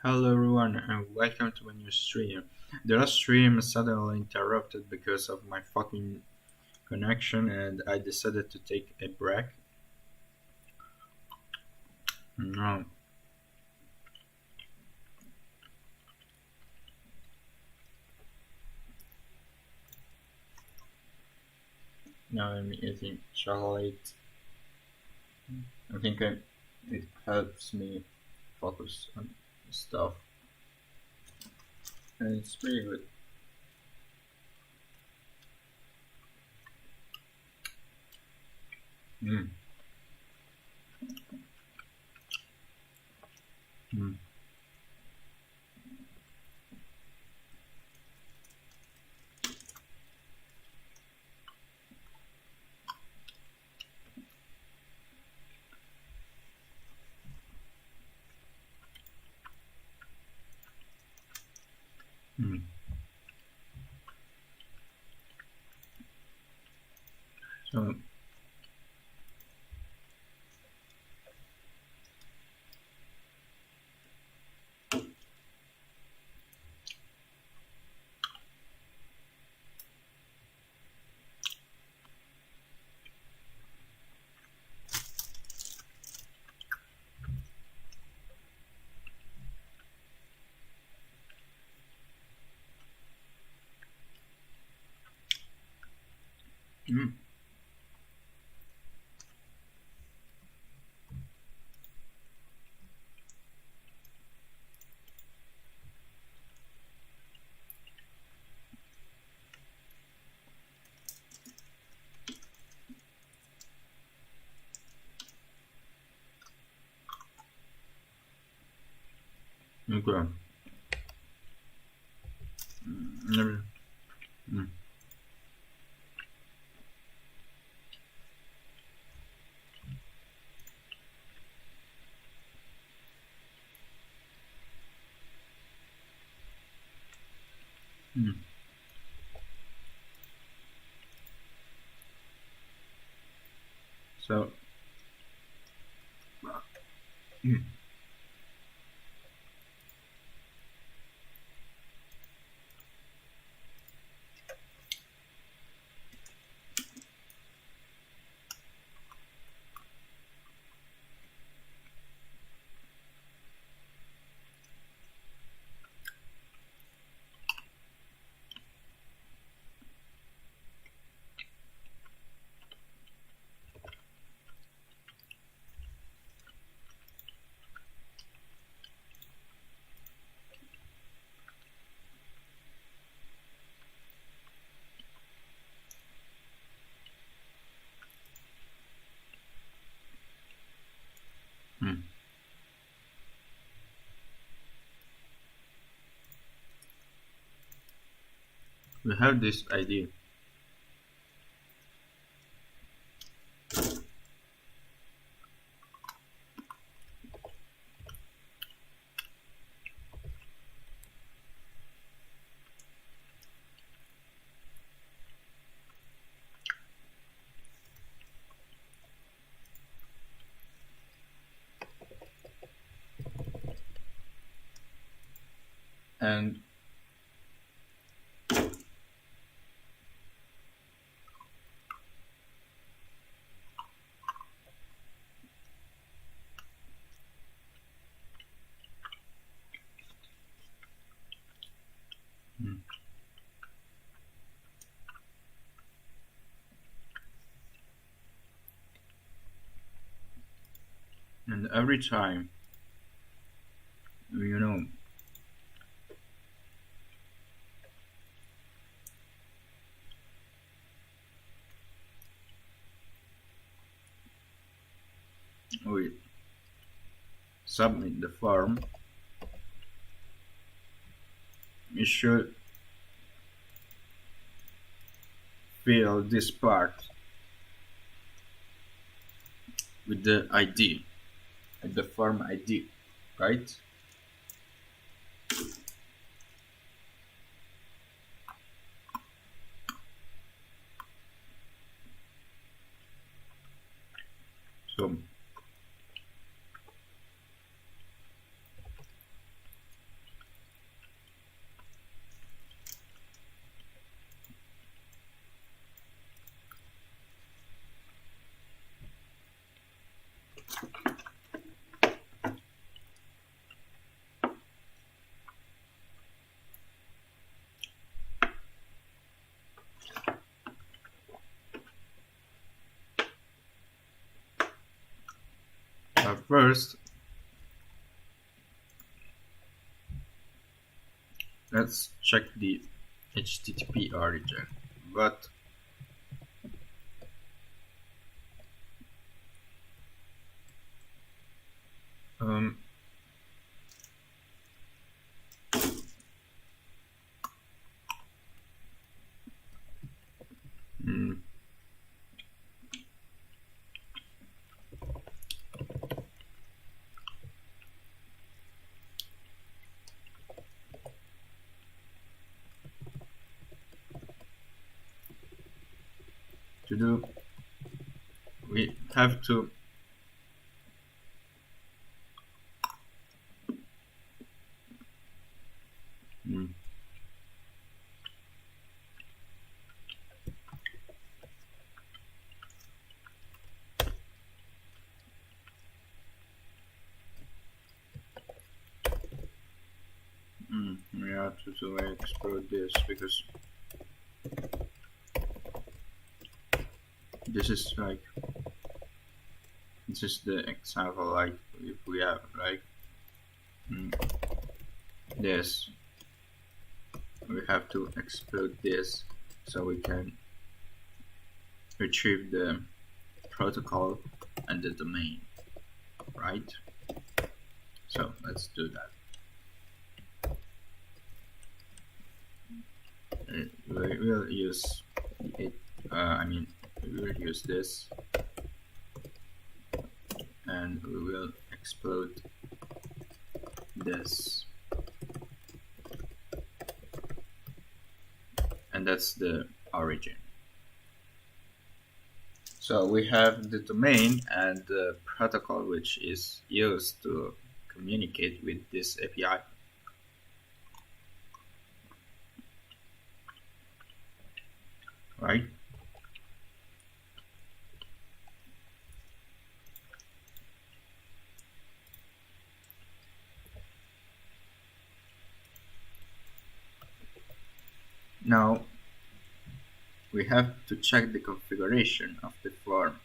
Hello everyone and welcome to a new stream. The last stream suddenly interrupted because of my fucking connection and I decided to take a break. No, now I'm eating chocolate. I think it helps me focus on stuff and it's pretty good. Mm, mm, mm. So, mm, okay. Mm, mm, mm. So, mm, mm. We have this idea. And mm, and every time, you know, we submit the form, you should fill this part with the ID, the form ID, right? So First, let's check the HTTP origin. But um, mm, to do, we have to mm, we have to explode this because this is like this is the example. Like if we have like mm, this, we have to explode this so we can retrieve the protocol and the domain, right? So let's do that. We will use it. We will use this, and we will explode this, and that's the origin. So we have the domain and the protocol which is used to communicate with this API. Right? Now we have to check the configuration of the form.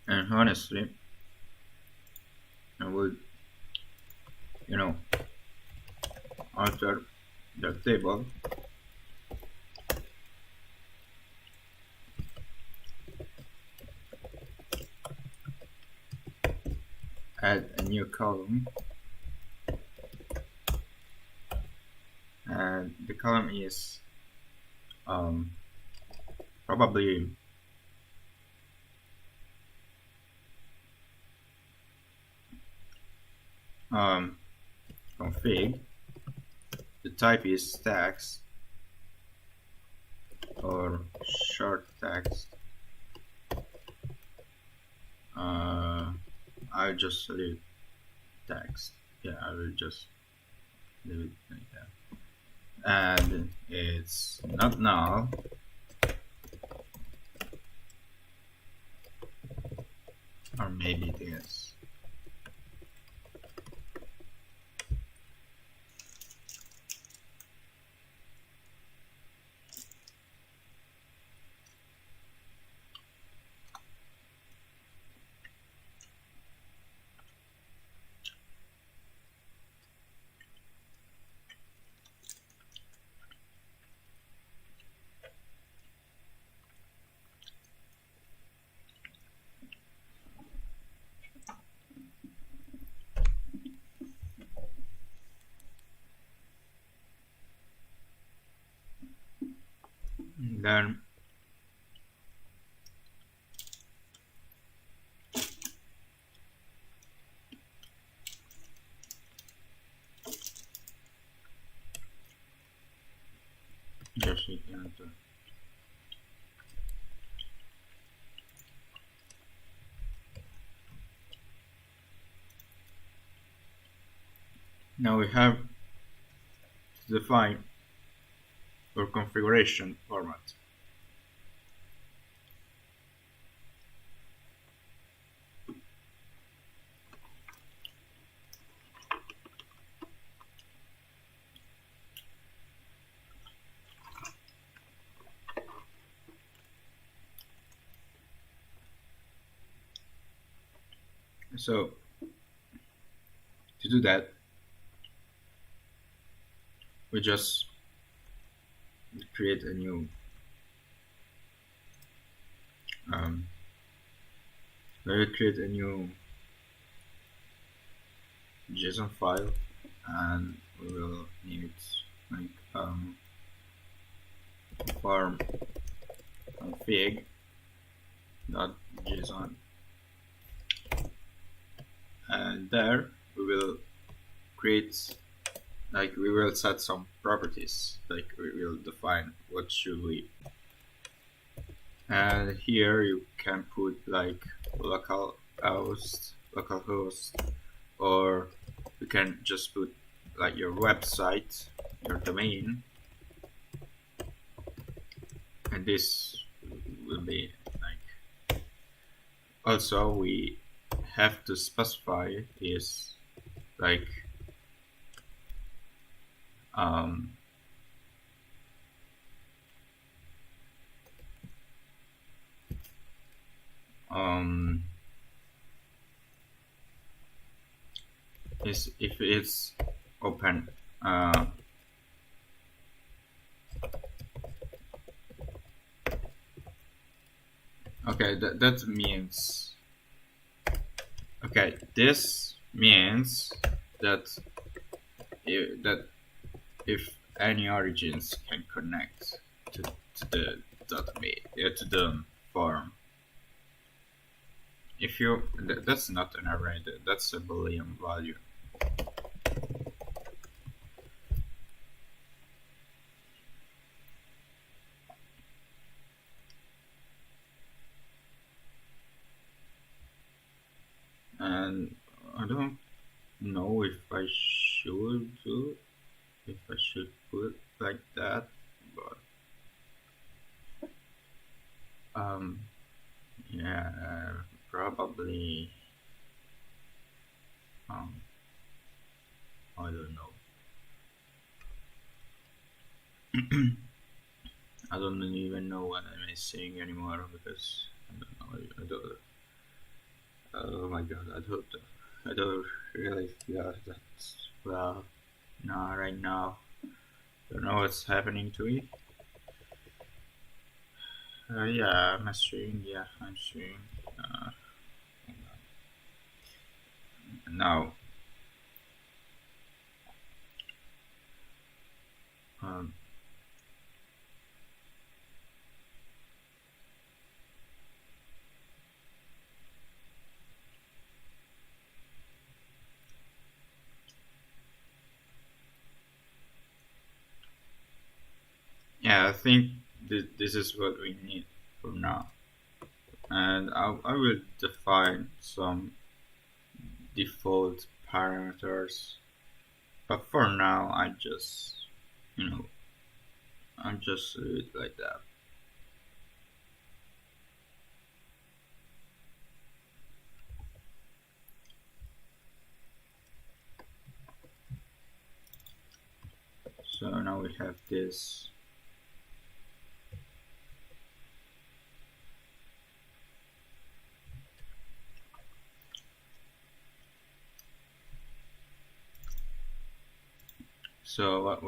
And honestly, I would, alter the table add a new column, and the column is probably config. The type is text or short text. I'll just leave text. Yeah, I will just leave it like that. And it's not null. Or maybe it is. Then just hit enter. Now we have to define our configuration format. So to do that, we just create a new create a new JSON file, and we will name it like farm config.json, and there we will create, like, we will set some properties, like we will define what should we, and here you can put like localhost, or you can just put like your website, your domain, and this will be like, also we have to specify is like is if it's open, okay, that means, okay, this means that if any origins can connect to the database, to the form. If you, that's not an array, that's a Boolean value. And I don't know if I should put like that, but yeah, probably I don't know. I don't even know what I'm saying anymore, because I don't know. I don't. Oh my god! I don't really feel that well. No, right now. Don't know what's happening to it. Yeah, I'm streaming. Yeah, I'm streaming. Now, um, yeah, I think this is what we need for now, and I will define some default parameters, but for now I just, I'm just do it like that. So now we have this. So what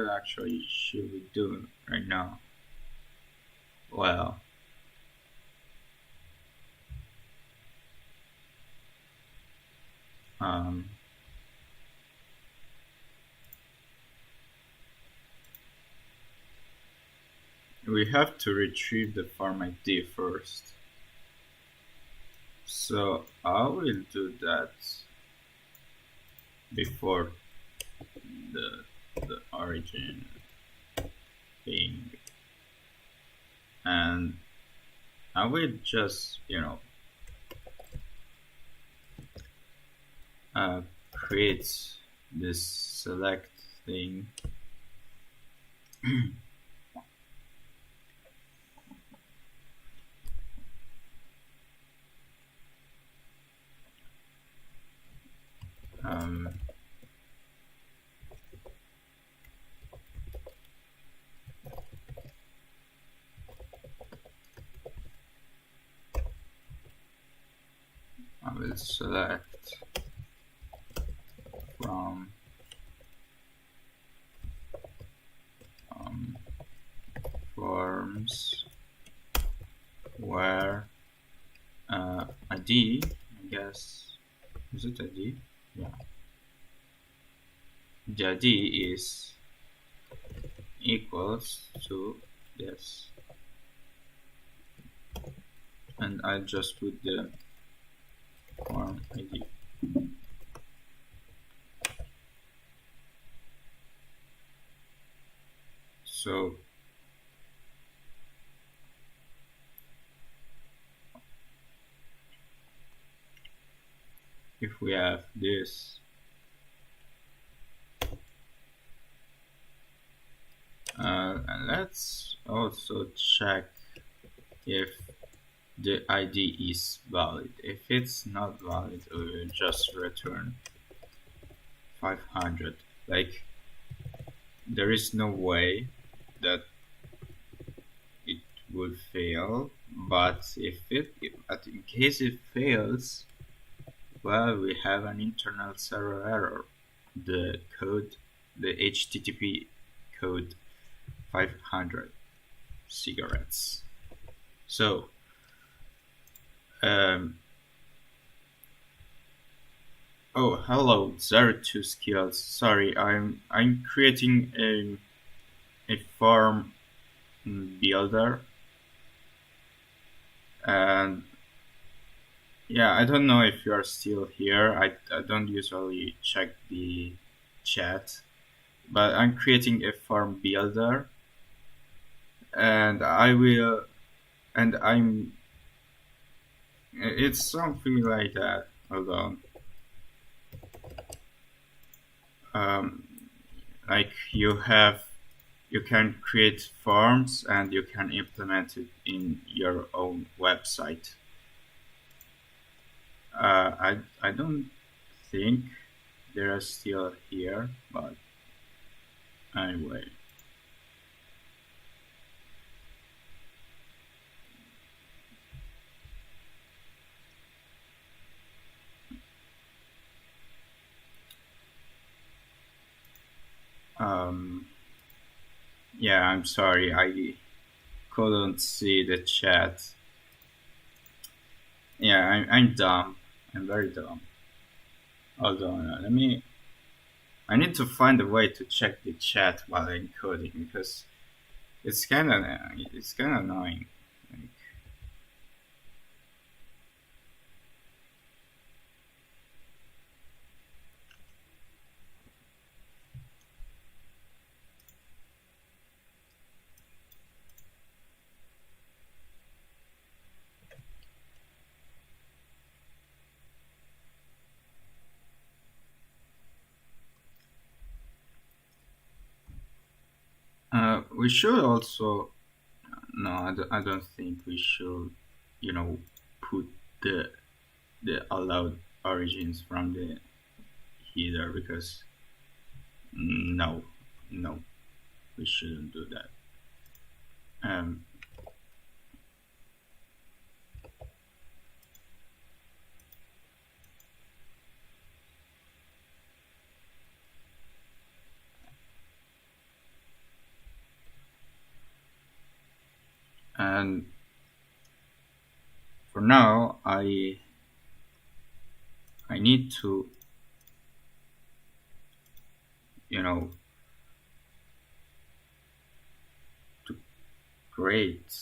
actually should we do right now? Well, we have to retrieve the farm ID first. So I will do that before the origin. thing, and I will just uh, create this select thing. um, I will select from forms where ID, I guess, is it ID? Yeah, the ID is equals to this, and I just put the form ID. So if we have this, and let's also check if the ID is valid. If it's not valid, we will just return 500. Like, there is no way that it would fail, but in case it fails, well, we have an internal server error. The code, the HTTP code 500 cigarettes. So, oh, hello, 02 skills. Sorry, I'm creating a form builder, and yeah, I don't know if you are still here. I don't usually check the chat, but I'm creating a form builder, and it's something like that. Hold on. Um, like you can create forms and you can implement it in your own website. I don't think they are still here, but anyway. Um, yeah, I'm sorry, I couldn't see the chat. Yeah, I'm dumb. I'm very dumb. Hold on, I need to find a way to check the chat while I'm coding because it's kind of annoying. Like, we should also no, I don't think we should, put the allowed origins from the header because no, no, we shouldn't do that. Um, and for now, I need to, you know, to create.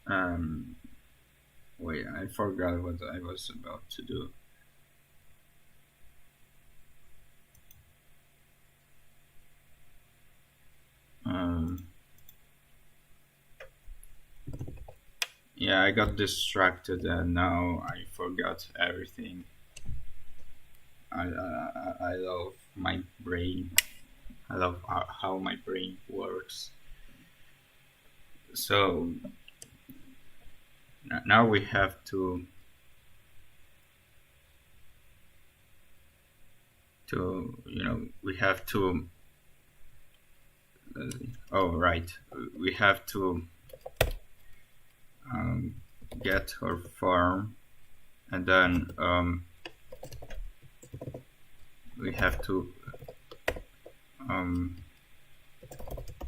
Um, wait, I forgot what I was about to do. Um, Yeah, I got distracted and now I forgot everything. I love my brain. I love how my brain works. So now we have to we have to oh right, we have to um, get our farm, and then we have to um,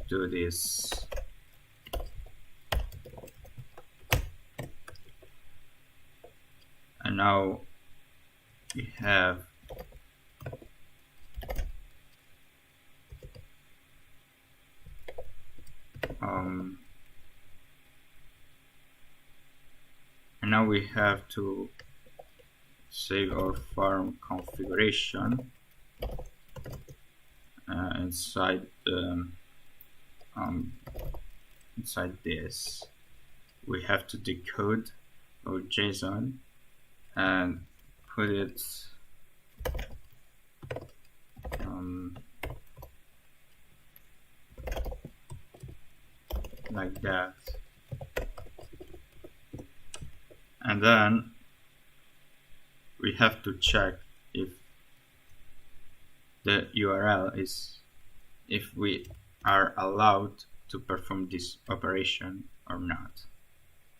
do this. And now we have um, and now we have to save our farm configuration inside um, inside this. We have to decode our JSON and put it like that, and then we have to check if the URL is, if we are allowed to perform this operation or not,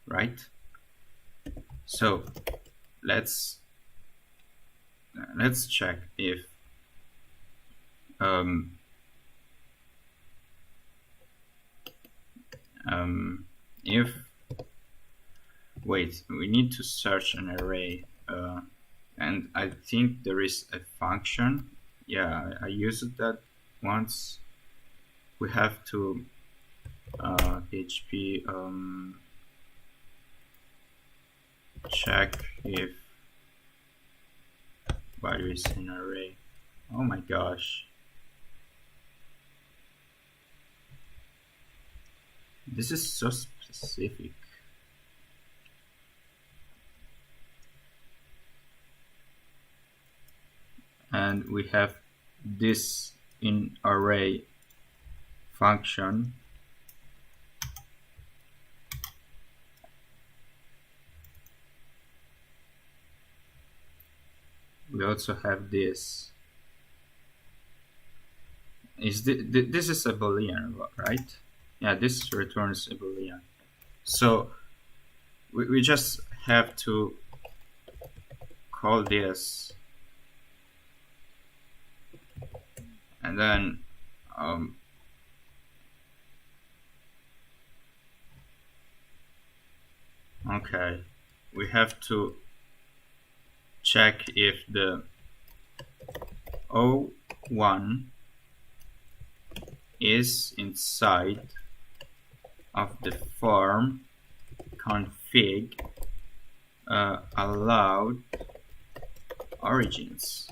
right? So let's check um, if wait, we need to search an array, and I think there is a function. Yeah, I used that once. We have to PHP check if value is an array. Oh my gosh. This is so specific. And we have this in array function. We also have this. This is a boolean, right? Yeah, this returns a boolean. So we just have to call this, and then okay, we have to check if the O1 is inside of the form config allowed origins.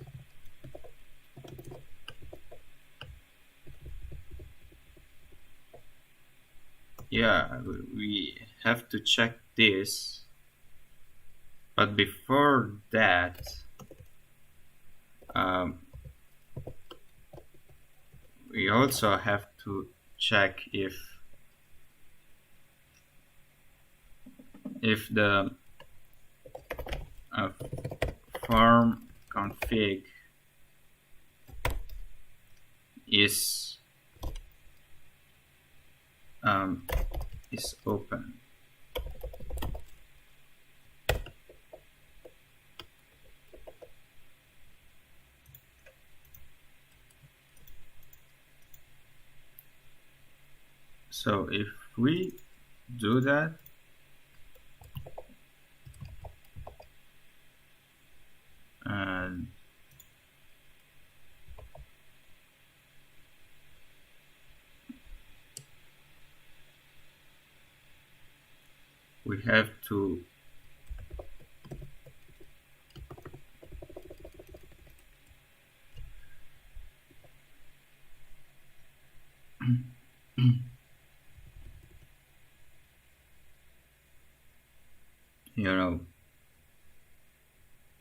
Yeah, we have to check this, but before that we also have to check if the form config is open. So if we do that, and we have to you know,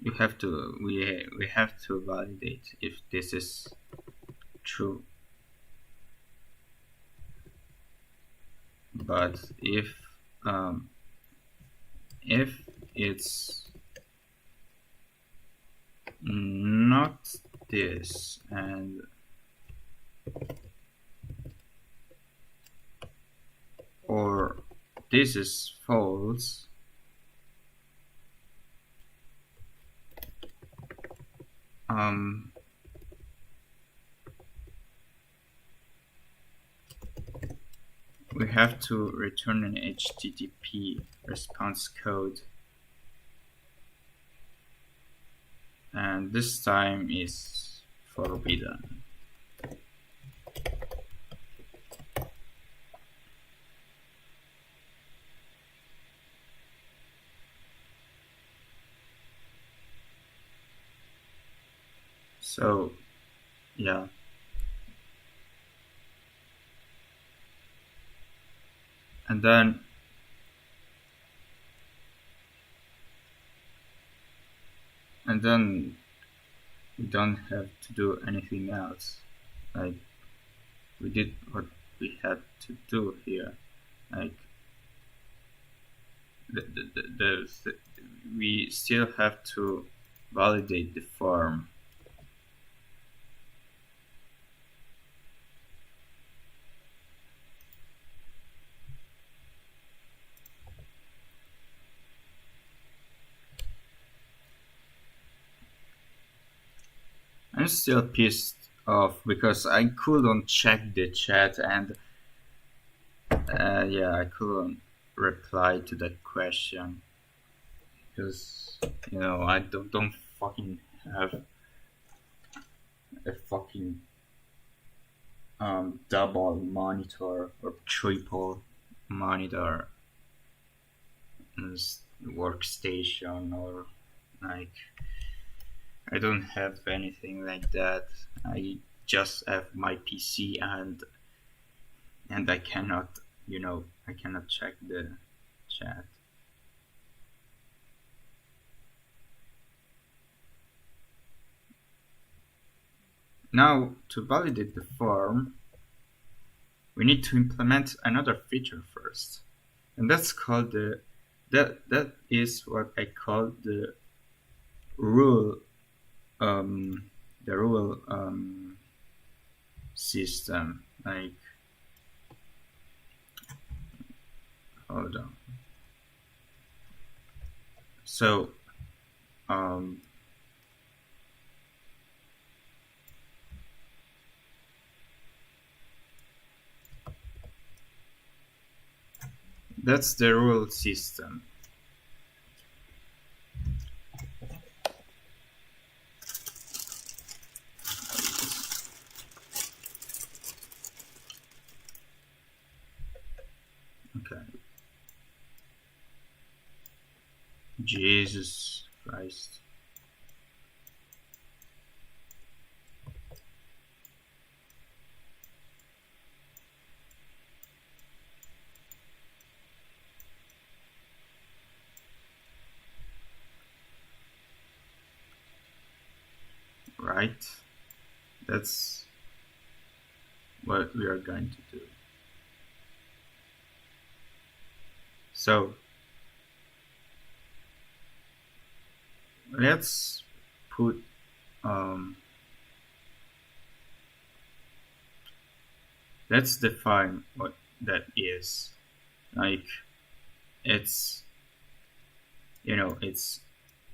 you have to we have to validate if this is true. But um, if it's not this and or this is false, um, we have to return an HTTP response code, and this time is forbidden. So yeah, and then we don't have to do anything else. Like, we did what we had to do here. Like, the we still have to validate the form. I'm still pissed off because I couldn't check the chat, and yeah, I couldn't reply to that question because I don't fucking have a fucking double monitor or triple monitor workstation, or like, I don't have anything like that. I just have my PC, and I cannot, I cannot check the chat. Now, to validate the form, we need to implement another feature first, and that's called that is what I call rule um, the rule system. Like, hold on. So um, that's the rule system. Okay. Jesus Christ. Right? That's what we are going to do. So let's put let's define what that is. Like, it's it's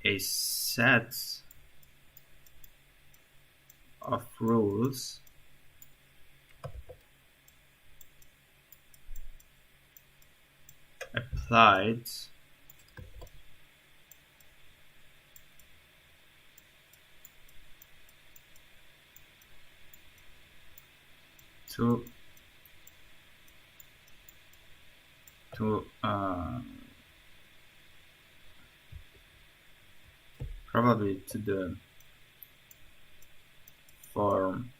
a set of rules applied to probably to the form.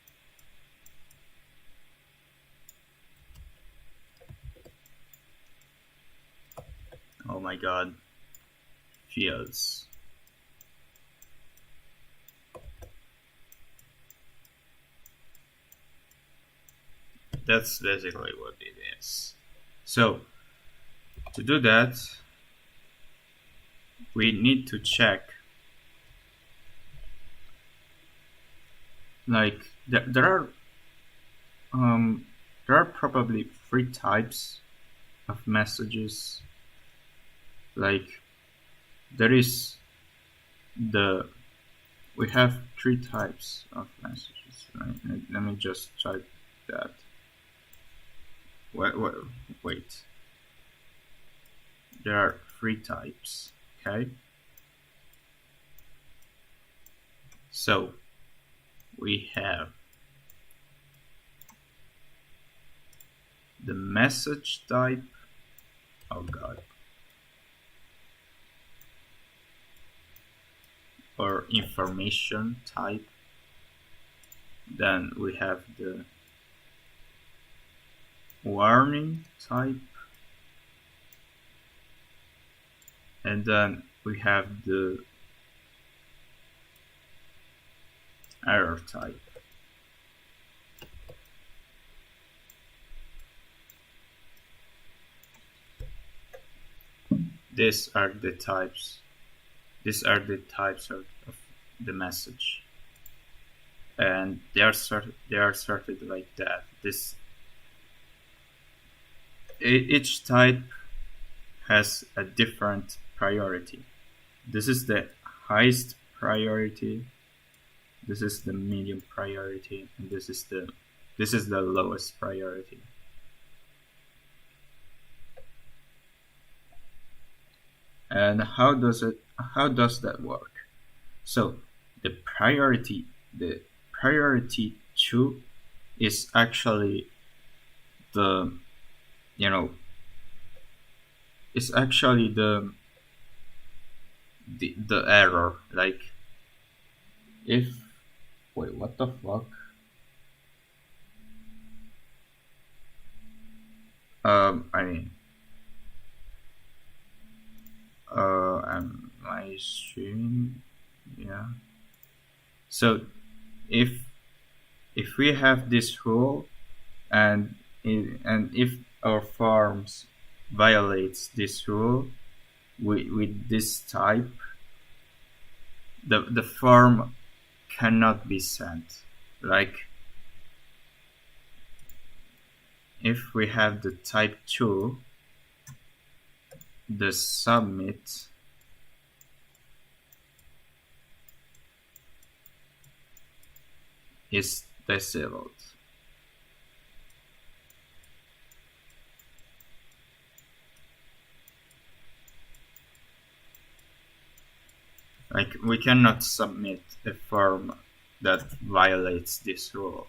Oh my god. fields. That's basically what it is. So to do that, we need to check, like um, there are probably three types of messages. Like there is the we have three types of messages. Right? Let me just type that. Wait. There are three types. Okay. So we have the message type. Oh god. Or information type. Then we have the warning type, and then we have the error type. These are the types. These are the types of the message, and they are sorted like that. Each type has a different priority. This is the highest priority. This is the medium priority, and this is the lowest priority. And how does that work? So the priority 2 is actually the it's actually the error. Like if wait, what the fuck? I mean, my stream, yeah. So if we have this rule, and if our farms violates this rule with this type, the farm cannot be sent. Like if we have the type 2, the submit is disabled. Like we cannot submit a form that violates this rule.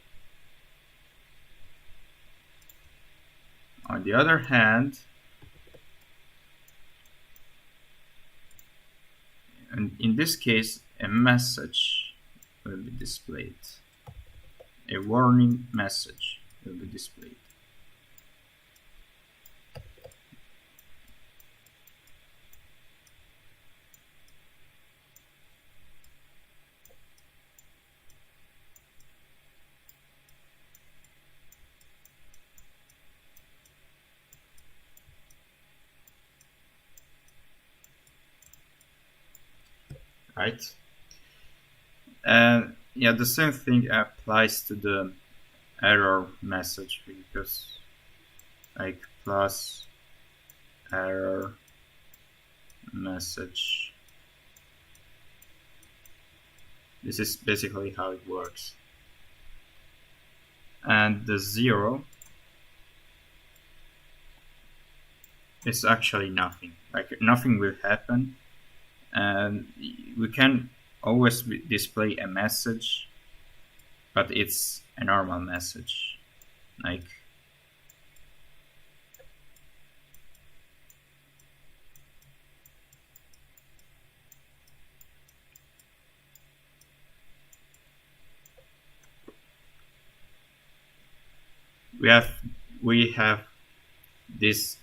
On the other hand, and in this case, a message will be displayed. A warning message will be displayed. Right? And yeah, the same thing applies to the error message, because like plus error message, this is basically how it works. And the 0 is actually nothing. Like nothing will happen, and we can always display a message, but it's a normal message. Like we have these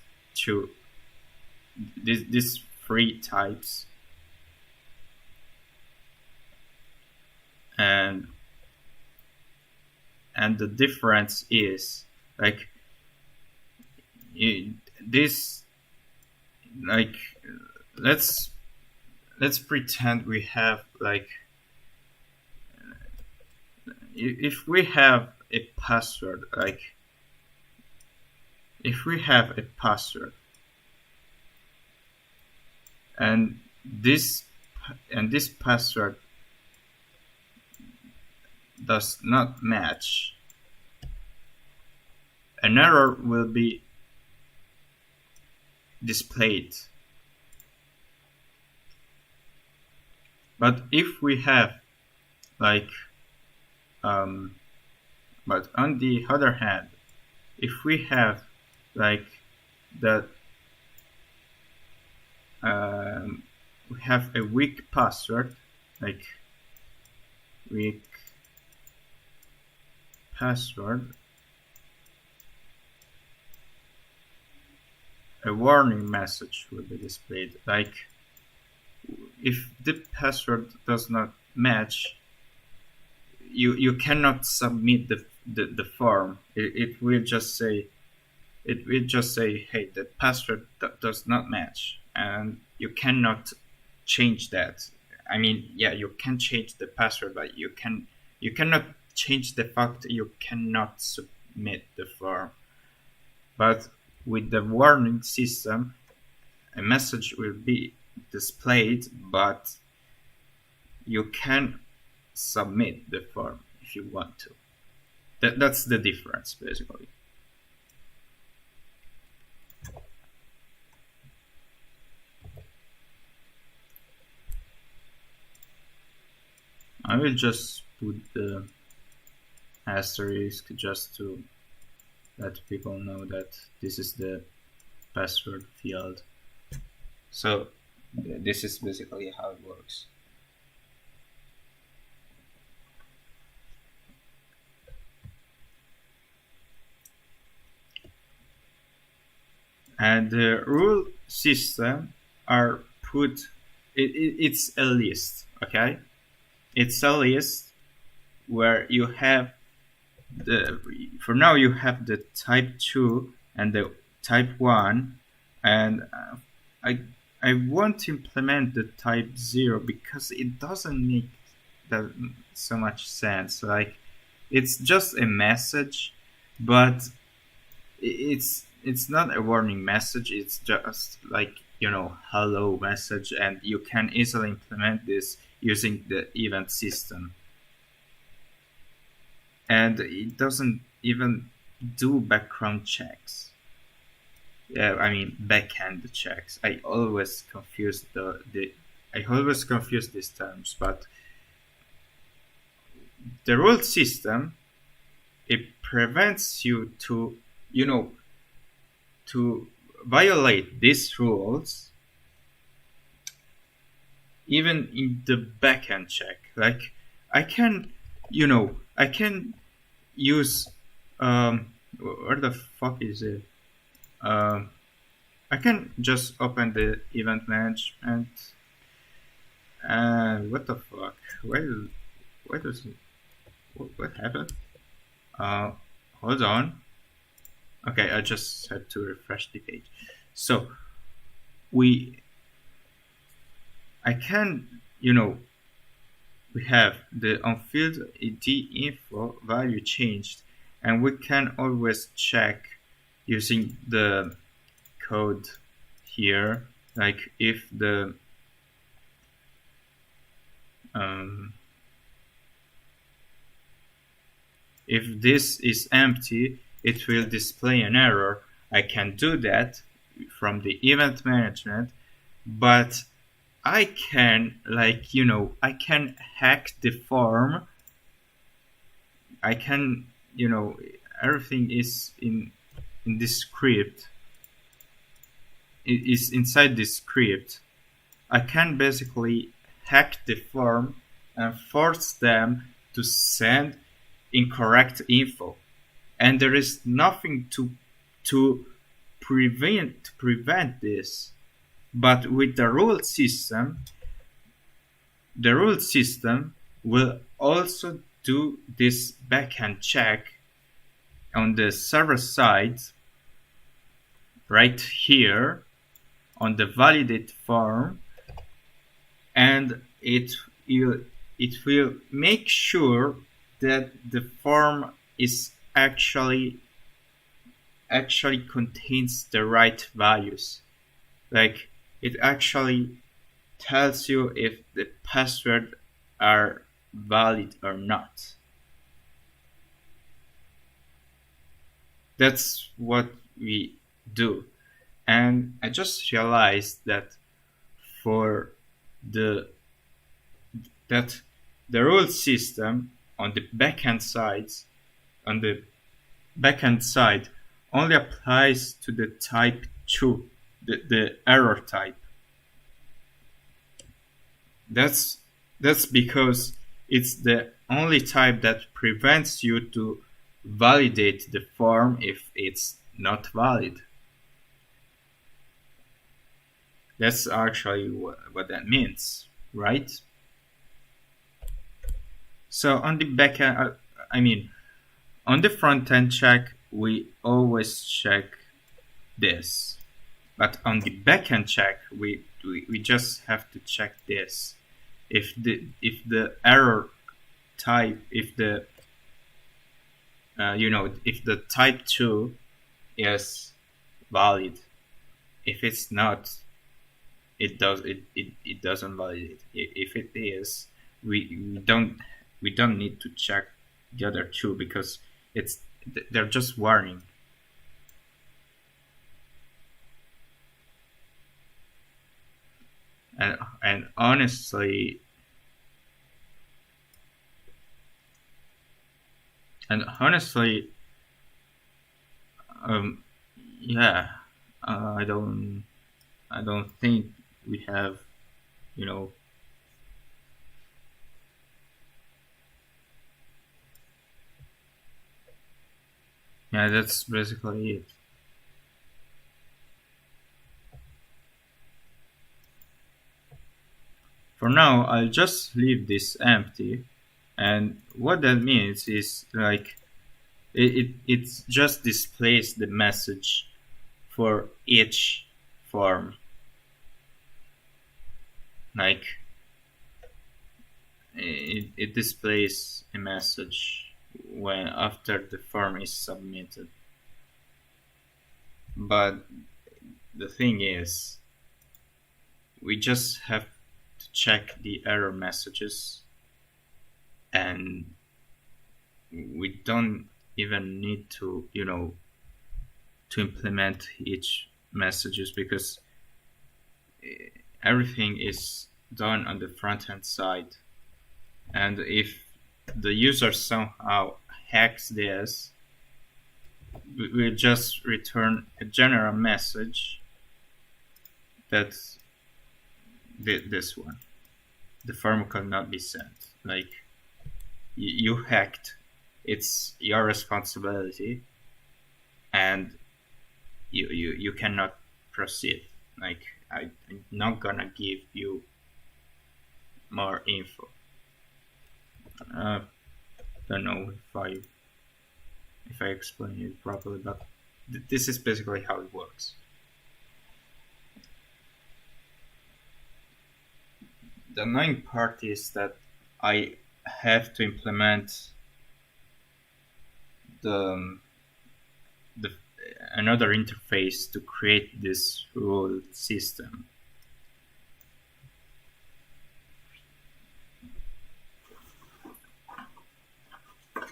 three types and the difference is like this, like let's pretend we have like, if we have a password, like if we have a password and this password does not match, an error will be displayed. But if we have like but on the other hand, if we have like that we have a weak password, like weak password, a warning message will be displayed. Like if the password does not match, you cannot submit the form. It will just say, hey, the password does not match, and you cannot change that. I mean, yeah, you can change the password, but you cannot change the fact you cannot submit the form. But with the warning system, a message will be displayed, but you can submit the form if you want to. That's the difference, basically. I will just put the asterisk just to let people know that this is the password field. So this is basically how it works. And the rule system are put, it's a list, okay? It's a list where you have for now you have the type 2 and the type 1, and I want to implement the type 0 because it doesn't make that so much sense. Like it's just a message, but it's not a warning message. It's just like, hello message, and you can easily implement this using the event system. And it doesn't even do background checks. Yeah, I mean backend checks. I always confuse these terms, but the rule system, it prevents you to violate these rules even in the backend check. Like I can use where the fuck is it? I can just open the event management and what the fuck? Why does it? What happened? Hold on. Okay, I just had to refresh the page. So I can, we have the on-field ID info value changed, and we can always check using the code here, like if the if this is empty, it will display an error. I can do that from the event management, but I can I can hack the form. I can, everything is in this script. It is inside this script. I can basically hack the form and force them to send incorrect info, and there is nothing to prevent this. But with the rule system will also do this backend check on the server side right here on the validate form, and it will make sure that the form is actually contains the right values. Like, it actually tells you if the password are valid or not. That's what we do. And I just realized that for the that the rule system on the on the backend side only applies to the type 2, the error type. That's that's because it's the only type that prevents you to validate the form if it's not valid. That's actually what that means, right? So on the backend, I mean, on the front end check, we always check this. But on the backend check, we just have to check this. If the error type, if the type 2 is valid. If it's not, it doesn't validate. If it is, we don't need to check the other two, because it's they're just warning. And honestly, and honestly, um, yeah, I don't think we have, you know, yeah, that's basically it. For now, I'll just leave this empty, and what that means is like it just displays the message for each form. Like, it displays a message when after the form is submitted. But the thing is, we just have to check the error messages, and we don't even need to, to implement each messages, because everything is done on the front end side. And if the user somehow hacks this, we'll just return a general message that this one, the form cannot be sent. Like, you hacked, it's your responsibility, and you cannot proceed. Like, I'm not gonna give you more info. Don't know if I explain it properly, but this is basically how it works. The annoying part is that I have to implement the the another interface to create this rule system.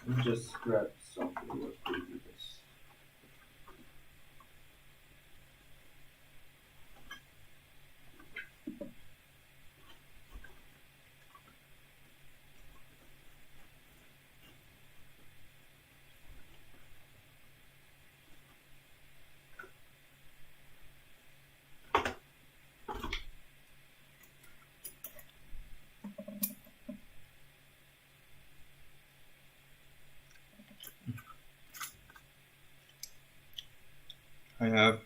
Let me just grab something real quick because I have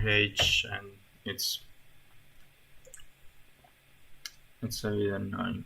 H, and it's a bit annoying.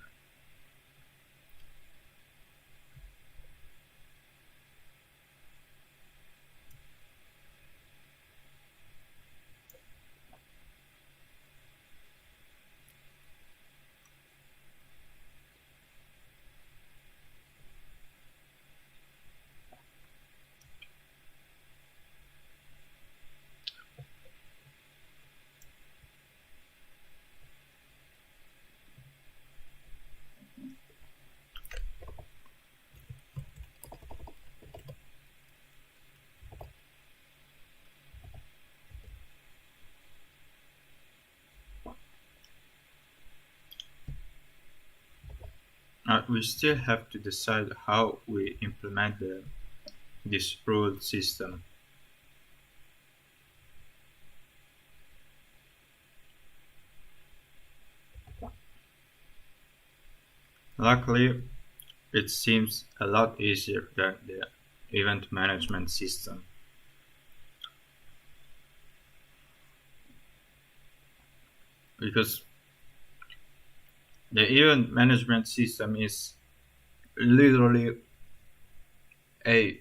but we still have to decide how we implement this rule system. Luckily, it seems a lot easier than the event management system. Because the event management system is literally a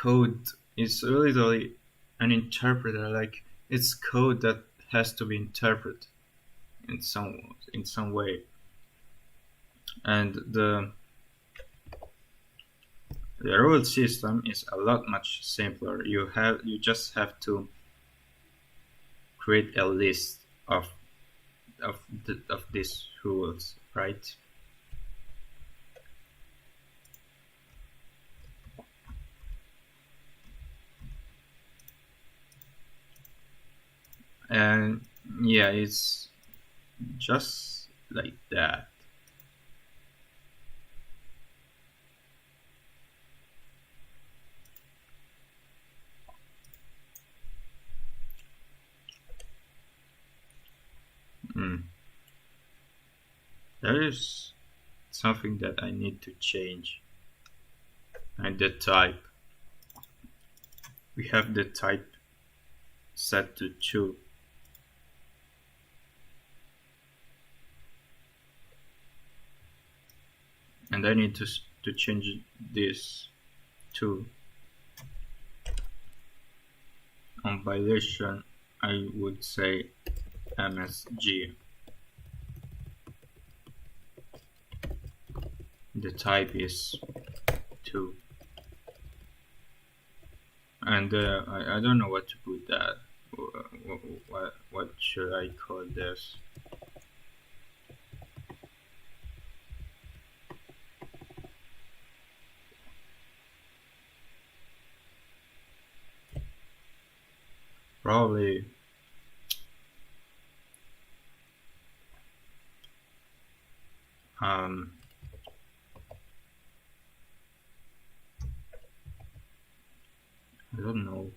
code. It's literally an interpreter. Like it's code that has to be interpreted in some way. And the rule system is a lot much simpler. You just have to create a list of these rules, right? And yeah, it's just like that. Mm. There is something that I need to change. And the type. We have the type set to true. And I need to change this to on violation. I would say MSG. The type is 2. And I don't know what to put that. What should I call this? Probably um I don't know.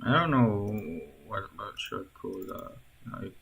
I don't know what should I call that. Like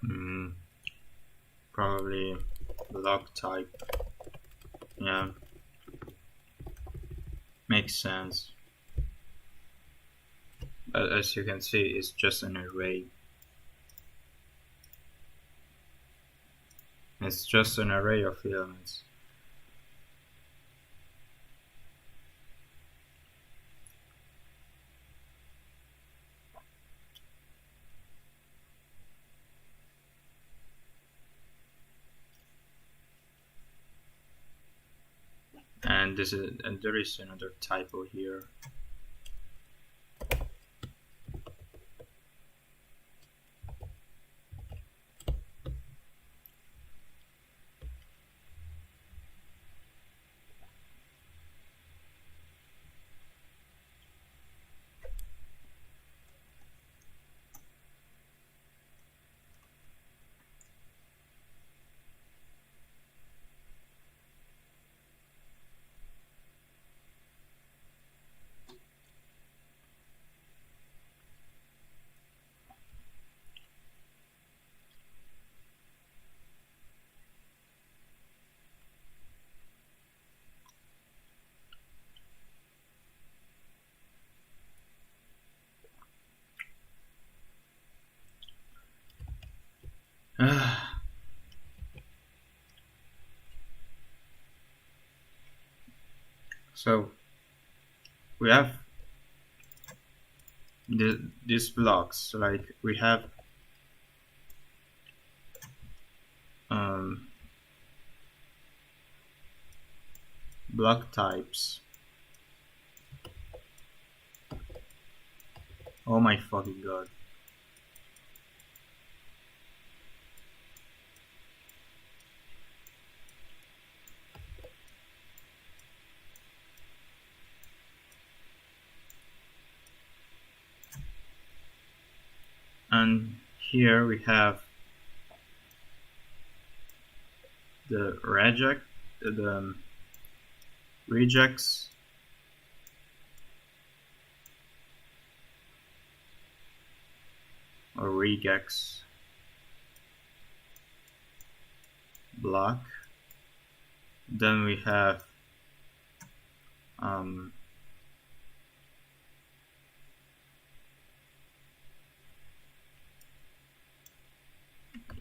mm, probably log type. Yeah, makes sense. As you can see, it's just an array. It's just an array of elements. And there is another typo here. So we have these blocks. Like we have um, block types. Oh my fucking god! And here we have the the rejects, or regex block. Then we have um,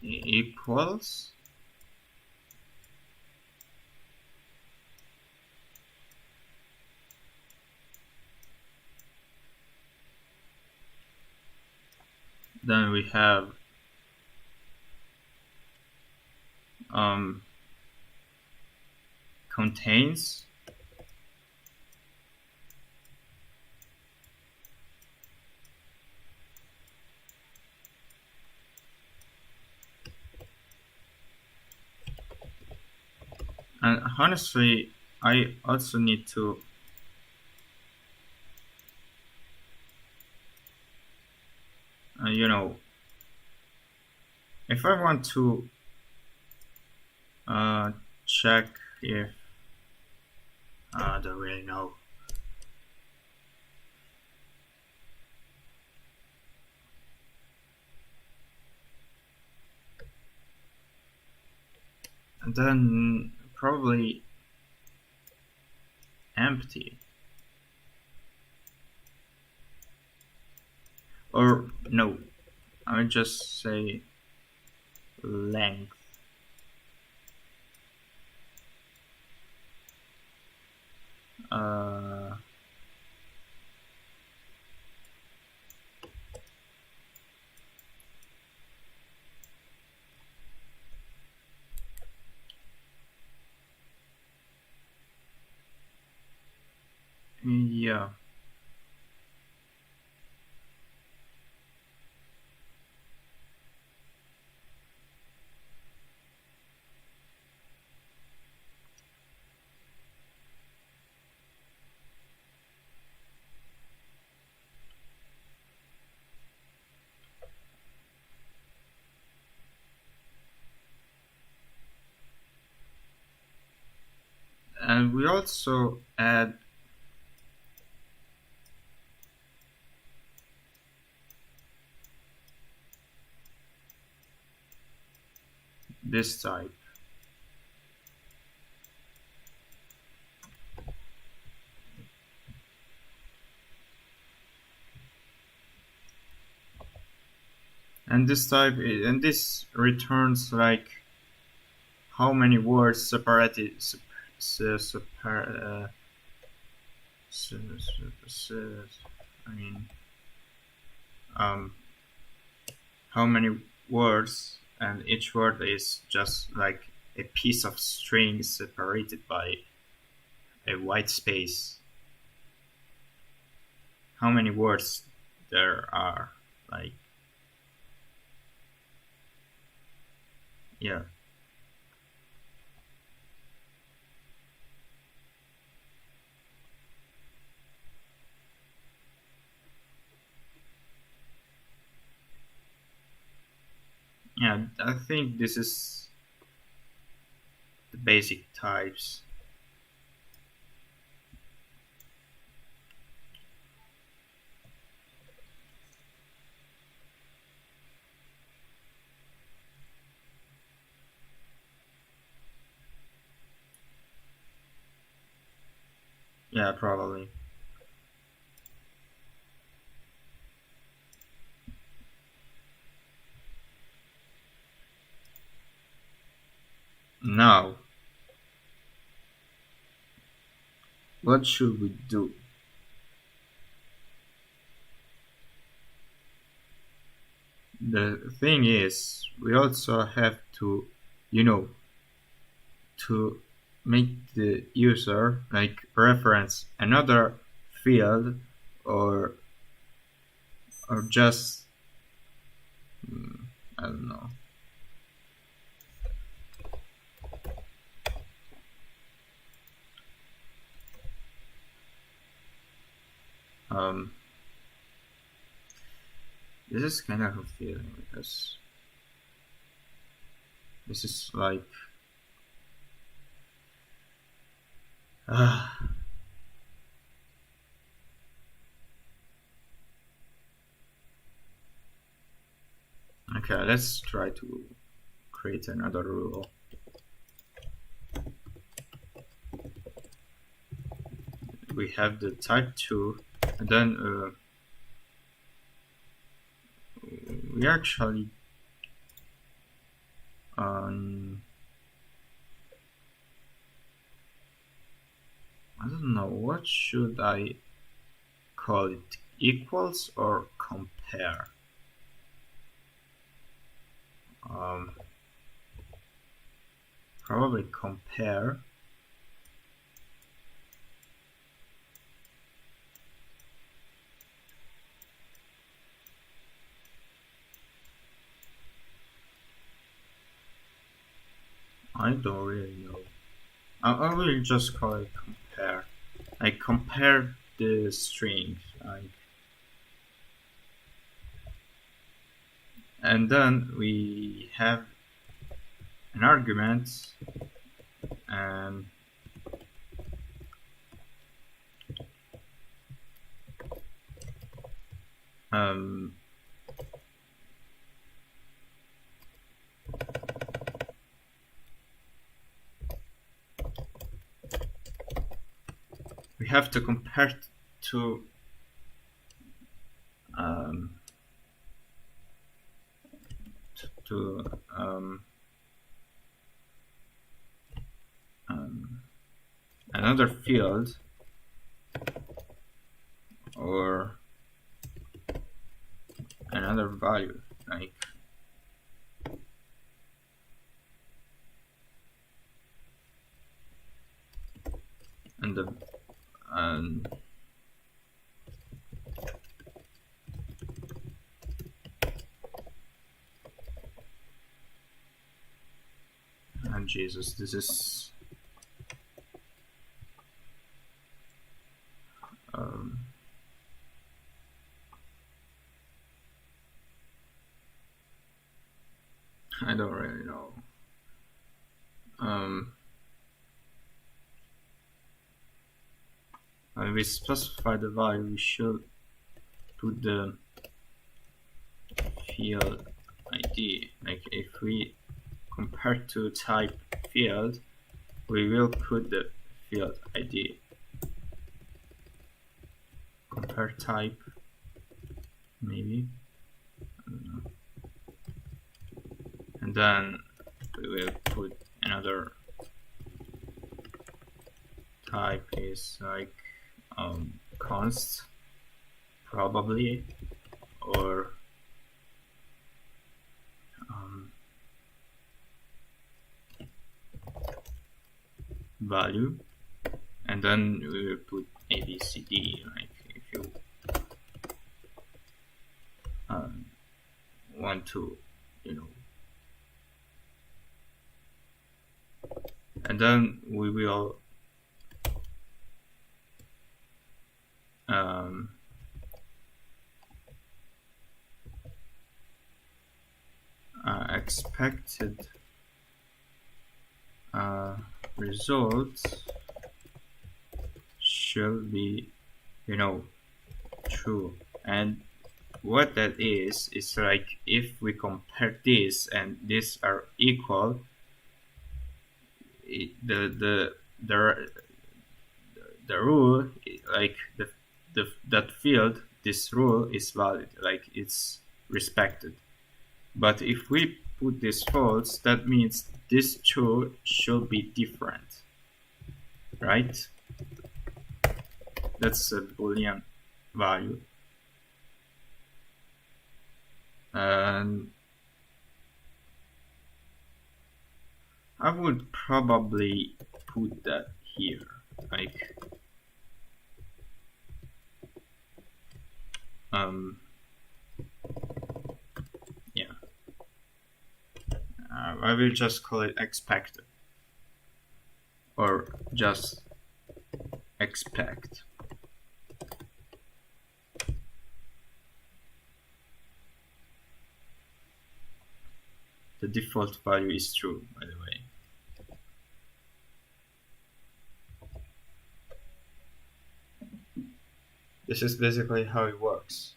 equals. Then we have um, contains. And honestly, I also need to you know, if I want to uh, check if I don't really know. And then probably empty, or no, I would just say length. Uh, yeah, and we also add this type. And this type, and this returns like how many words separated, I mean, um, how many words, and each word is just like a piece of string separated by a white space. How many words there are, like, yeah, yeah. I think this is the basic types. Yeah, probably. Now, what should we do? The thing is, we also have to, you know, to make the user like reference another field or just I don't know. Um, this is kind of confusing because this is like okay, let's try to create another rule. We have the type 2 and then we actually I don't know, what should I call it? Equals or compare? Probably compare. I don't really know. I will just call it compare. Like compare the strings, and then we have an argument and um, we have to compare to to another field or another value, like and the and Jesus, this is I don't really know. When we specify the value, we should put the field ID. Like if we compare to type field, we will put the field ID. Compare type, maybe. I don't know. And then we will put another type is like const probably, or value, and then we will put ABCD, like if you want to, you know. And then we will expected results should be, you know, true. And what that is like if we compare this and these are equal, the rule, like that field, this rule is valid, like it's respected. But if we put this false, that means these two should be different, right? That's a Boolean value. And I would probably put that here, like yeah. I will just call it expected, or just expect. The default value is true, by the way. This is basically how it works.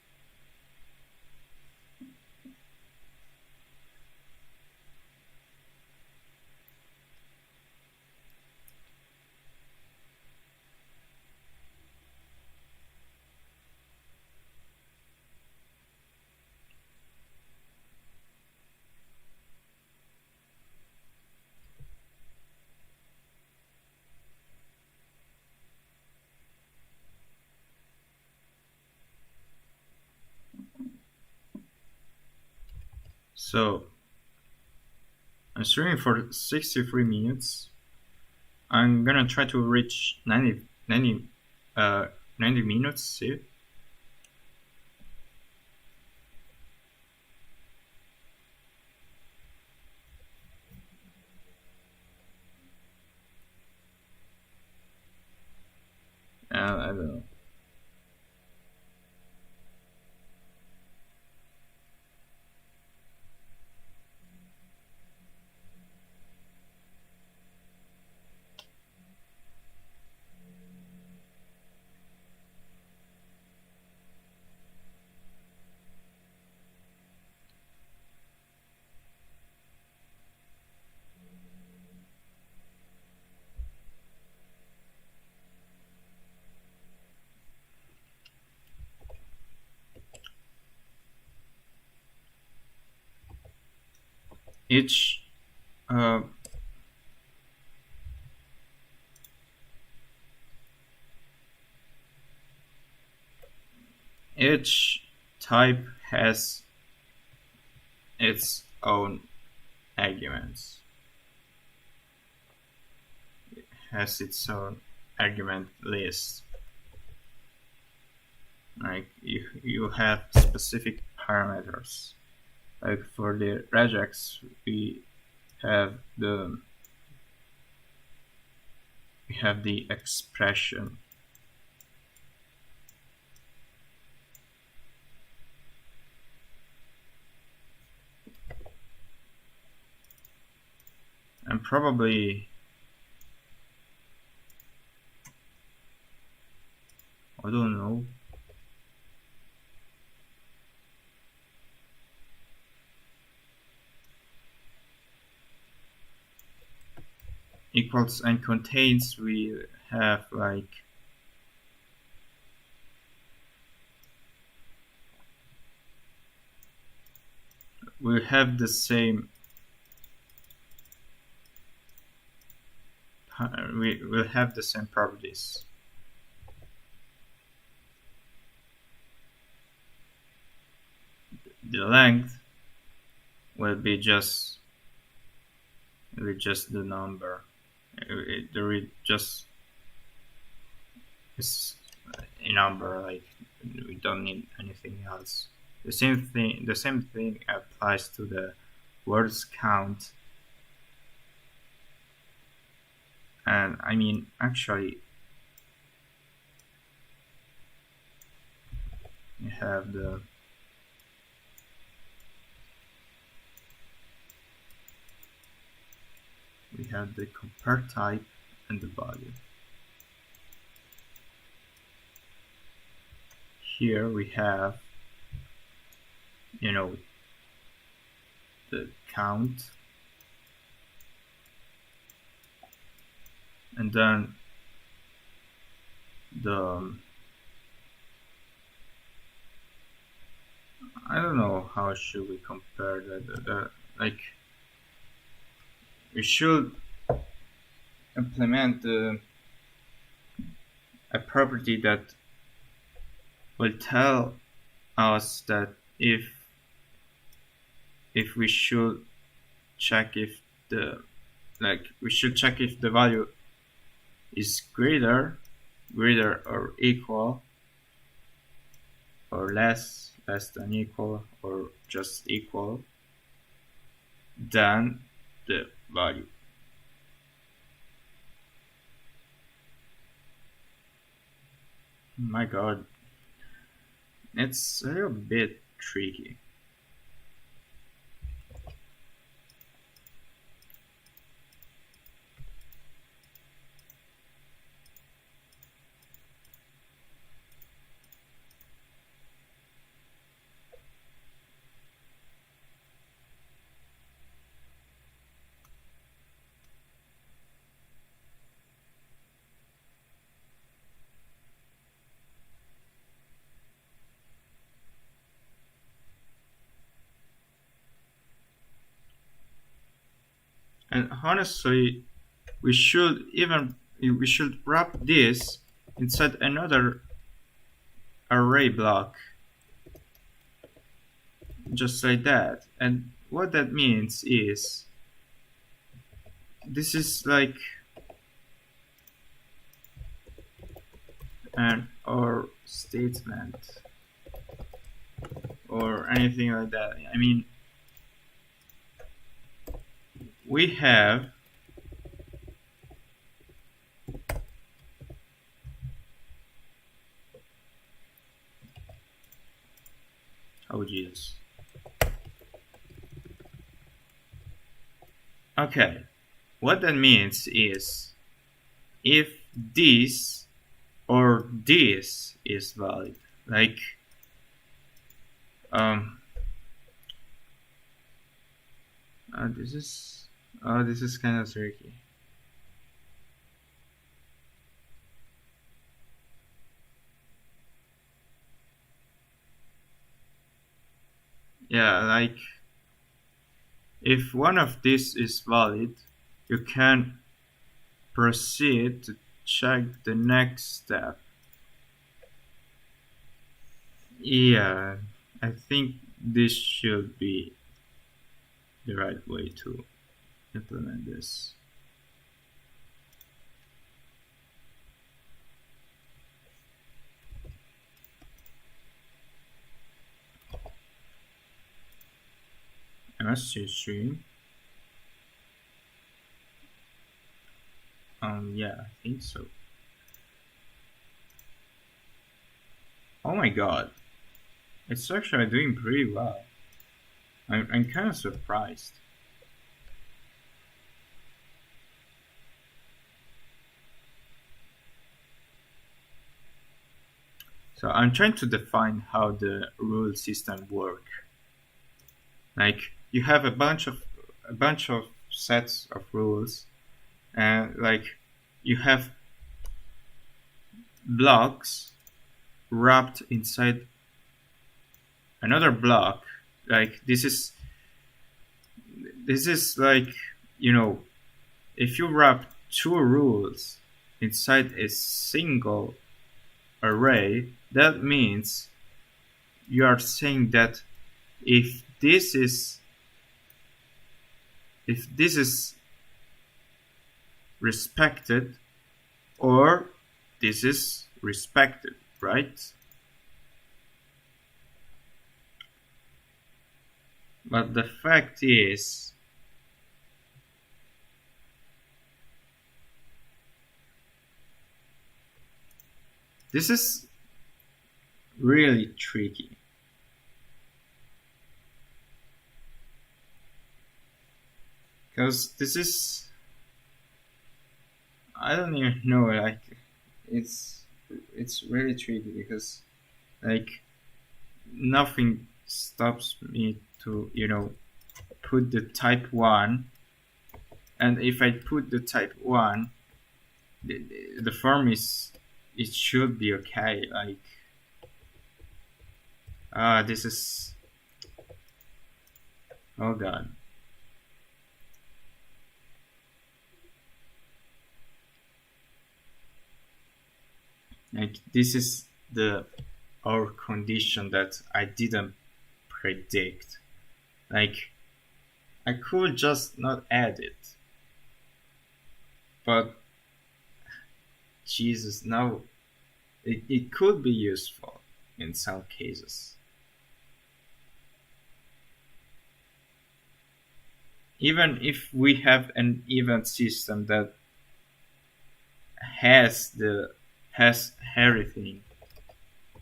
So I'm streaming for 63 minutes. I'm gonna try to reach 90 minutes. See? I don't know. Each uh, each type has its own arguments. It has its own argument list. Like you have specific parameters. Like for the regex, we have the expression. And probably I don't know. Equals and contains, we have like we have the same we will have the same properties. The length will be just the number. There is just is a number. Like we don't need anything else. The same thing applies to the words count. And I mean, actually, you have the compare type and the value. Here we have, the count, and then I don't know how should we compare that. Like we should implement a property that will tell us that if we should check if the we should check if the value is greater or equal or less than equal or just equal than the value. My god, it's a little bit tricky. And honestly, we should wrap this inside another array block, just like that. And what that means is this is like an or statement or anything like that. I mean, we have oh Jesus. Okay, what that means is if this or this is valid, like this is kind of tricky. Yeah, like if one of these is valid, you can proceed to check the next step. Yeah, I think this should be the right way to implement this. MS stream. Yeah, I think so. Oh my god, it's actually doing pretty well. I'm kind of surprised. So I'm trying to define how the rule system work. Like you have a bunch of sets of rules, and like you have blocks wrapped inside another block. Like this is like, you know, if you wrap two rules inside a single array, that means you are saying that if this is respected or this is respected, right? But the fact is this is really tricky. Because this is, I don't even know, like it's really tricky because like nothing stops me to, you know, put the type 1, and if I put the type 1, the form is, it should be okay. Like this is, oh god. Like this is the our condition that I didn't predict. Like I could just not add it, but Jesus, now it could be useful in some cases. Even if we have an event system that has the has everything,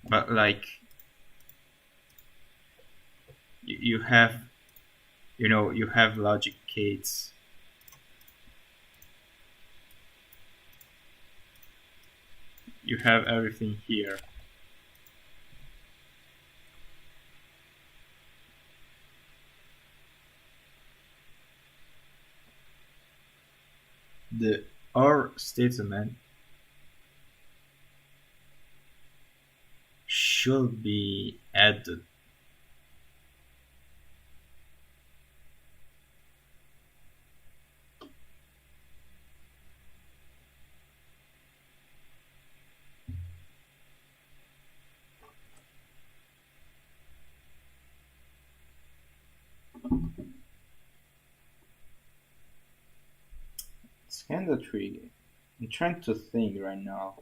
but like you have you have logic gates, you have everything here. The or statement should be added. It's kind of tricky. I'm trying to think right now.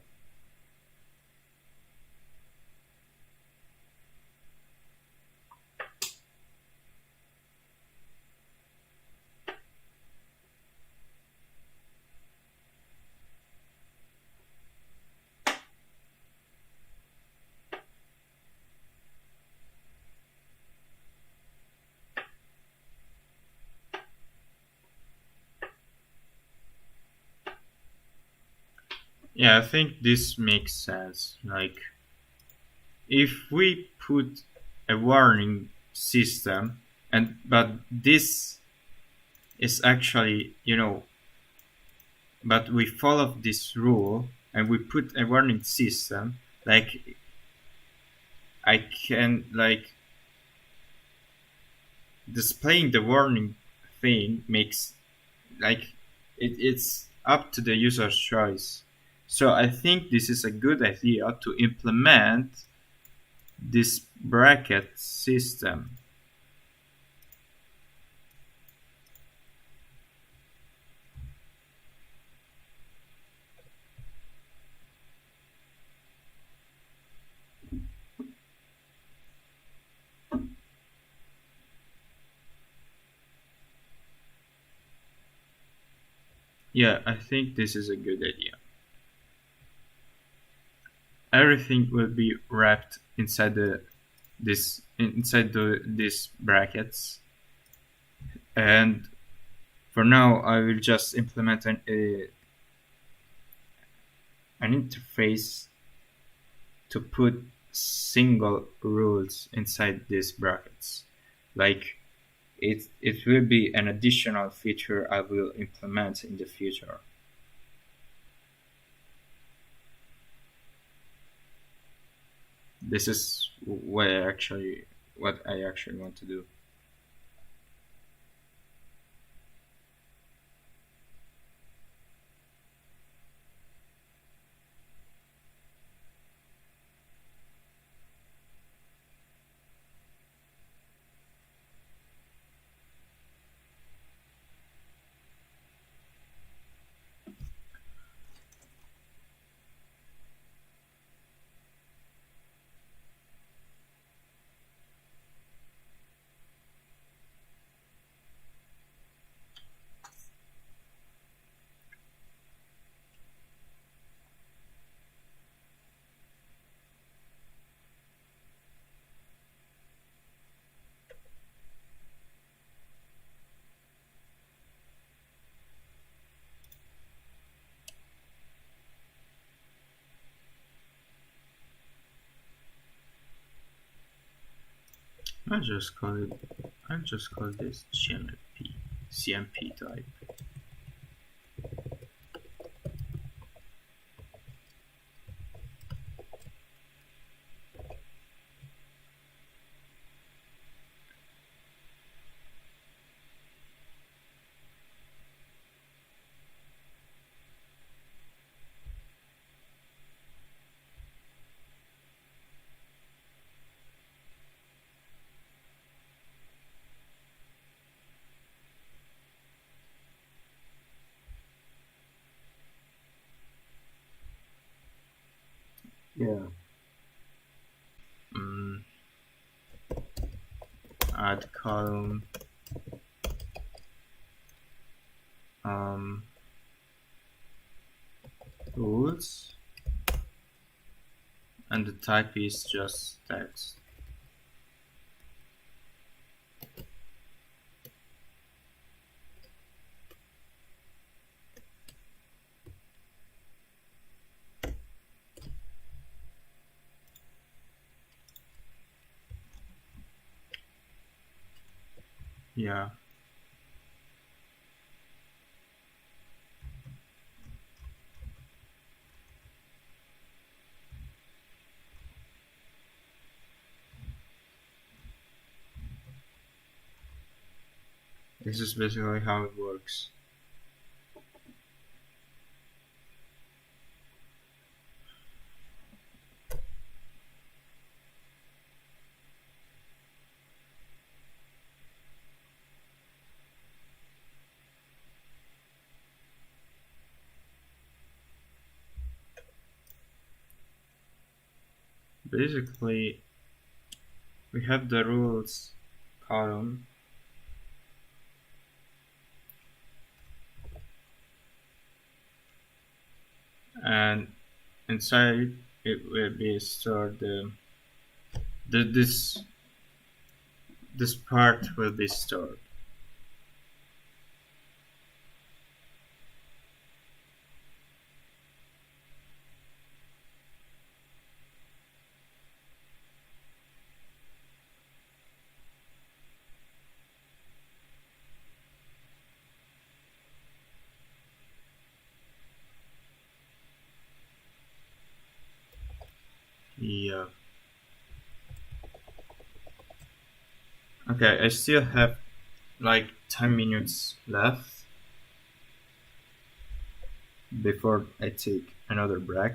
Yeah, I think this makes sense. Like, if we put a warning system, and but this is actually, but we follow this rule and we put a warning system, like I can like displaying the warning thing makes like it's up to the user's choice. So I think this is a good idea to implement this bracket system. Yeah, I think this is a good idea. Everything will be wrapped inside the these brackets, and for now I will just implement an interface to put single rules inside these brackets. Like it will be an additional feature I will implement in the future. This is what I actually want to do. I'll just call it I'll just call this CMP type. Yeah. Mm, add column. Um, rules, and the type is just text. Yeah. This is basically how it works. Basically, we have the rules column, and inside it will be stored this part will be stored. Yeah. Okay, I still have like 10 minutes left before I take another break.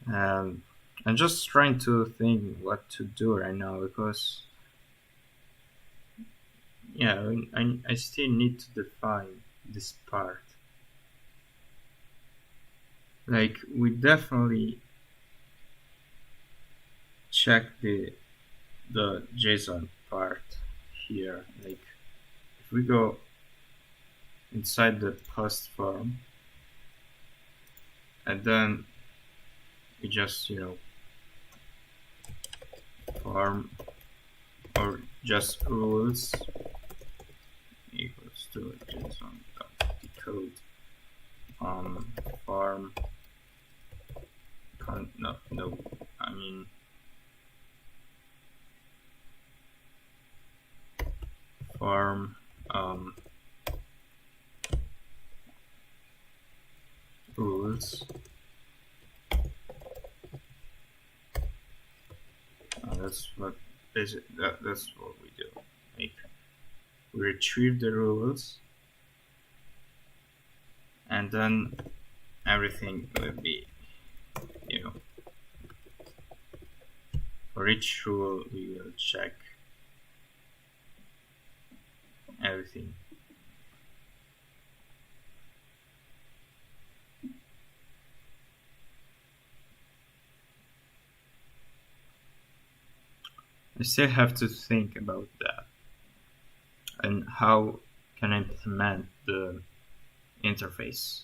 And I'm just trying to think what to do right now because yeah, I still need to define this part. Like we definitely check the JSON part here. Like if we go inside the post form and then we just form or just rules equals to JSON.decode form no I mean form rules. That's what that's what we do. Like we retrieve the rules, and then everything will be, you know, for each rule we will check everything. I still have to think about that and how can I implement the interface.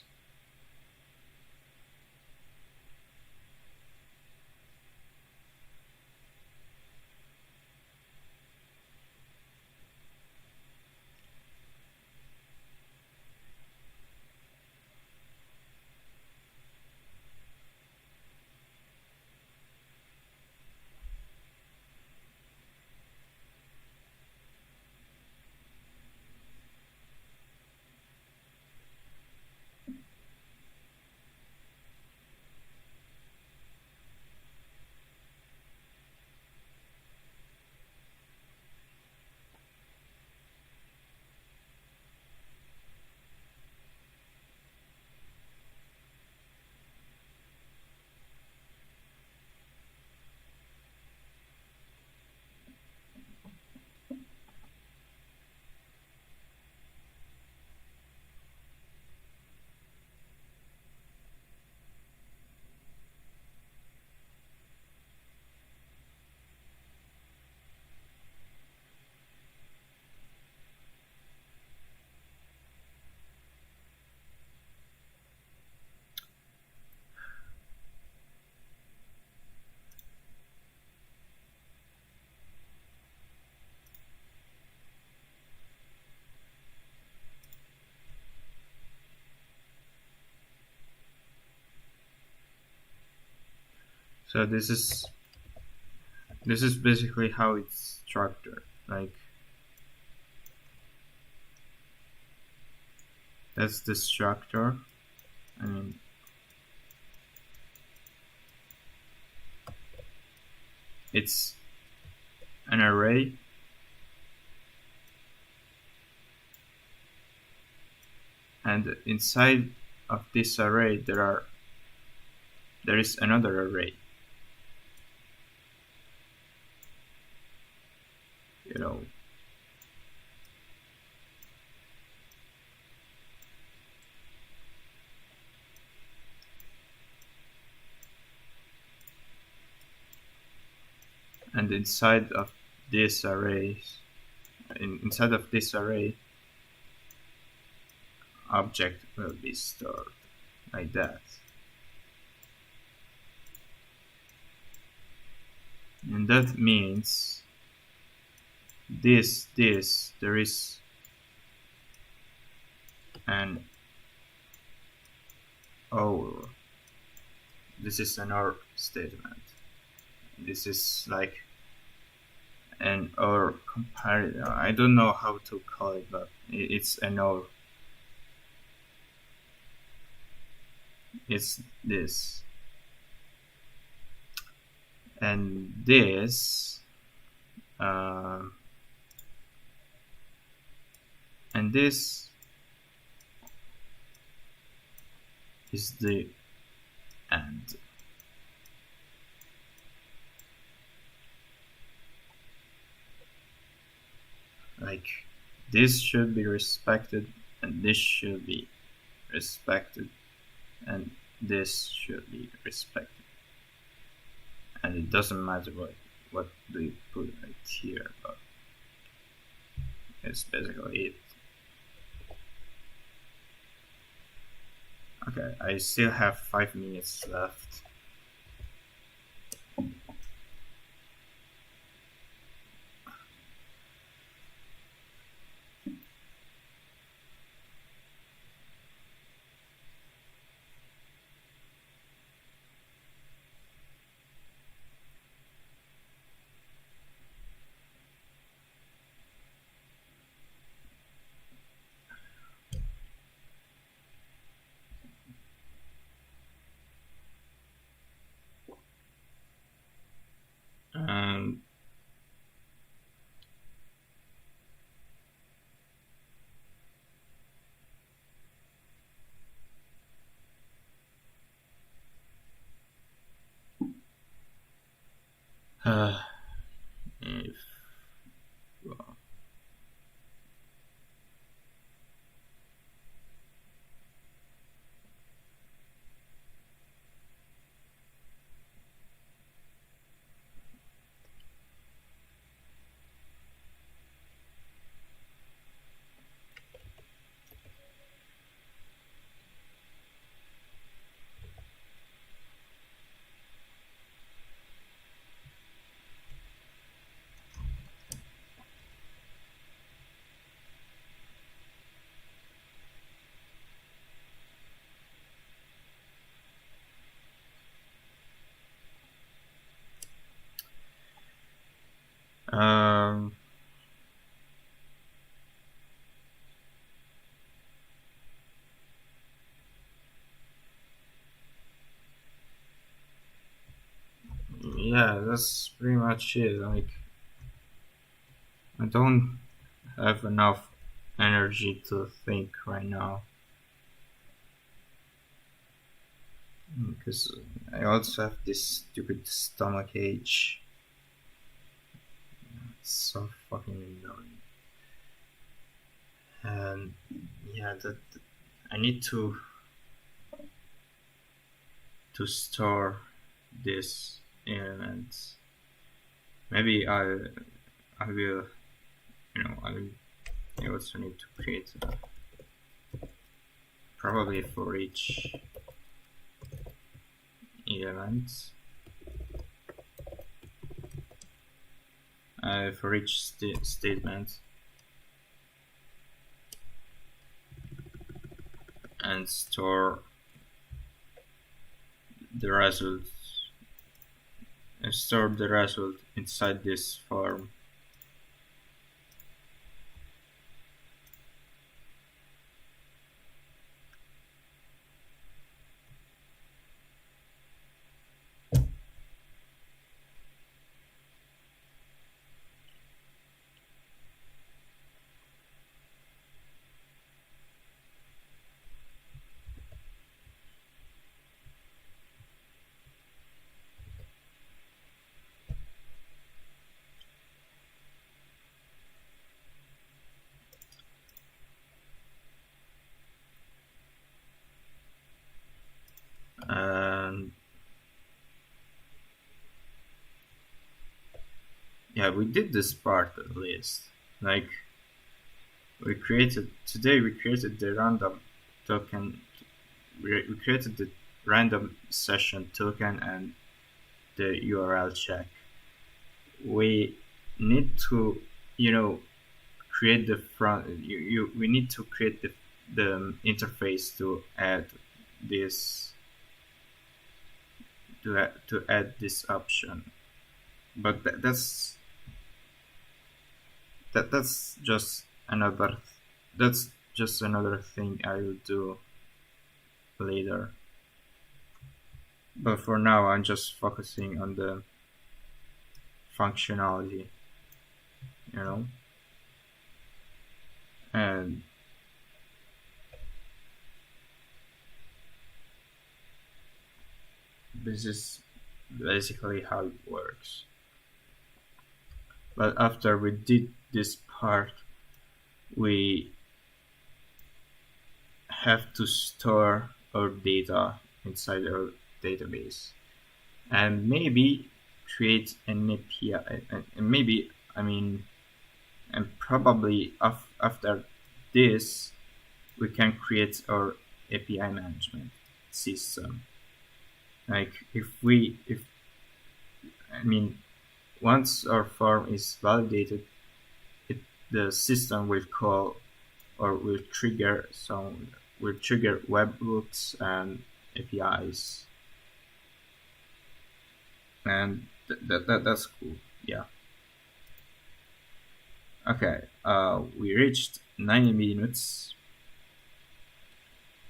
So this is basically how it's structured. Like that's the structure. I mean, it's an array, and inside of this array there is another array. You know, and inside of this array, object will be stored like that. And that means there is an OR. This is an OR statement. This is like an OR comparison. I don't know how to call it, but it's an OR. It's this. And this and this is the AND. Like this should be respected, and this should be respected, and this should be respected. And it doesn't matter what do you put right here, but it's basically it. Okay, I still have 5 minutes left. And if well, um, yeah, that's pretty much it. Like I don't have enough energy to think right now because I also have this stupid stomach ache. It's so fucking annoying. And yeah, that I need to store this elements. Maybe I will, I also need to create probably for each element, for each statement, and store the results and store the result inside this form. And yeah, we did this part at least. Like we created the random token. We created the random session token and the URL check. We need to, you know, create the front. We need to create the interface to add this to add this option. But that's just another that's just another thing I will do later. But for now, I'm just focusing on the functionality, you know, and this is basically how it works. But after we did this part, we have to store our data inside our database and maybe create an API. And maybe, I mean, and probably after this, we can create our API management system. Like if I mean, once our form is validated, it the system will call or will trigger webhooks and APIs, and that's cool. Yeah. Okay. We reached 90 minutes,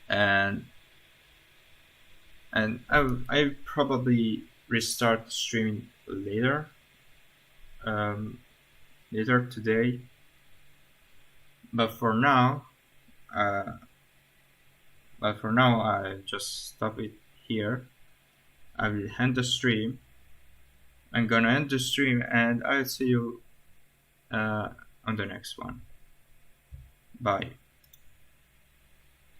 and I probably restart streaming um, later today. But for now, uh, I just stop it here. I will end the stream. I'm gonna end the stream, and I'll see you uh, on the next one. Bye.